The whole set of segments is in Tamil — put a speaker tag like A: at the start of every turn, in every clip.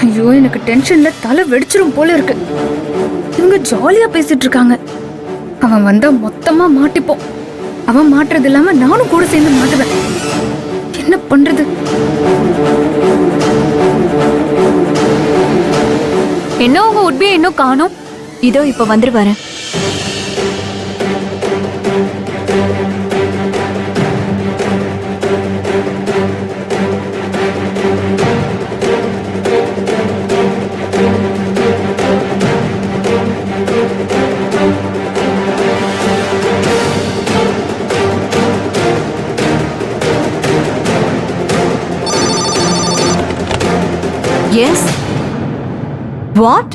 A: ஐயோ எனக்கு டென்ஷன்ல தலை வெடிச்சிரும் போல இருக்கு. இவங்க ஜாலியா பேசிட்டு இருக்காங்க. அவன் வந்தா மொத்தமா மாட்டிப்போம். அவன் மாட்டுறது இல்லாம நானும் கூட சேர்ந்து மாட்டுவேன். என்ன பண்றது?
B: என்ன உங்க உட்பியை இன்னும் காணோம்?
C: இதோ இப்ப வந்துருவாரு. Yes. What?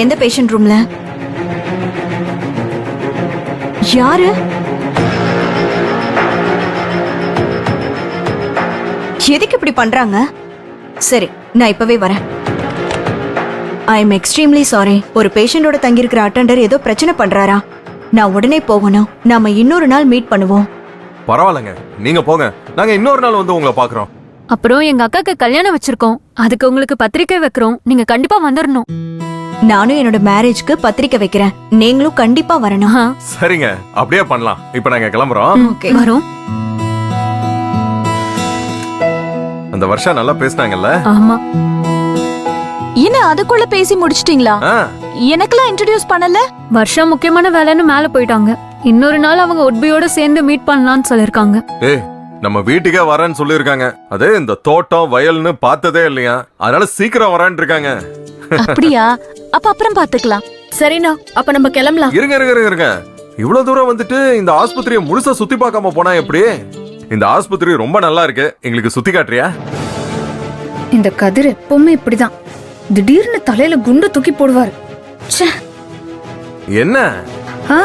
C: எந்த பேஷண்ட் ரூம்ல? யாரு? எதுக்கு இப்படி பண்றாங்க? சரி, நான் இப்பவே வரேன். I am extremely sorry. ஒரு பேஷண்டோட தங்கியிருக்கிற அட்டெண்டர் ஏதோ பிரச்சனை பண்றாரா? நான் உடனே போகணும். நாம இன்னொரு நாள் மீட் பண்ணுவோம்.
D: பரவாயில்லைங்க, நீங்க போங்க. நாங்க இன்னொரு நாள் வந்து உங்களை பாக்குறோம்.
B: அப்புறம் எங்க அக்காக்கு கல்யாணம் வச்சிருக்கோம். அதுக்கு உங்களுக்கு பத்திரிக்கை வைக்கிறோம். நீங்க கண்டிப்பா வந்துடணும்.
C: நானும் என்னோட மேரேஜ்க்கு பத்திரிக்கை வைக்கிறேன். நீங்களும் கண்டிப்பா வரணும்.
D: சரிங்க, அப்படியே பண்ணலாம். இப்ப நாங்க கிளம்புறோம்.
C: ஓகே.
B: வரோம்.
D: அந்த வருஷம் நல்லா பேசினாங்கல்ல?
B: ஆமா.
E: என்ன அதுக்குள்ள பேசி முடிச்சிட்டீங்களா? எனக்கெல்லாம் இன்ட்ரோடியூஸ் பண்ணல.
B: வருஷம் முக்கியமான வேலைன்னு மேல போயிட்டாங்க. இன்னொரு நாள் அவங்க உட்பியோட சேர்ந்து மீட் பண்ணலாம்னு சொல்லிருக்காங்க.
D: ஏய், நம்ம வீட்டுக்கே வரேன்னு சொல்லிருக்காங்க. அதே இந்த தோட்டம் வயல்னு பார்த்ததே இல்லையா, அதனால சீக்கிரம் வரேன்னு இருக்காங்க.
E: அப்படியா? அப்ப அப்புறம் பாத்துக்கலாம்.
F: சரிண்ணா, அப்ப நம்ம கிளம்பலாம்.
D: இருங்க இருங்க இருங்க இருங்க. இவ்வளவு தூரம் வந்துட்டு இந்த ஆஸ்பத்திரியை முழுசா சுத்தி பார்க்காம போனா எப்படி? இந்த ஆஸ்பத்திரி ரொம்ப நல்லா இருக்கு, எங்களுக்கு சுத்தி காட்டுறியா?
A: இந்த கதிர் எப்பவுமே இப்படிதான். திடீர்னு தலையில குண்டு தூக்கி போடுவாரு. ச்சே.
D: என்ன?
A: ஆ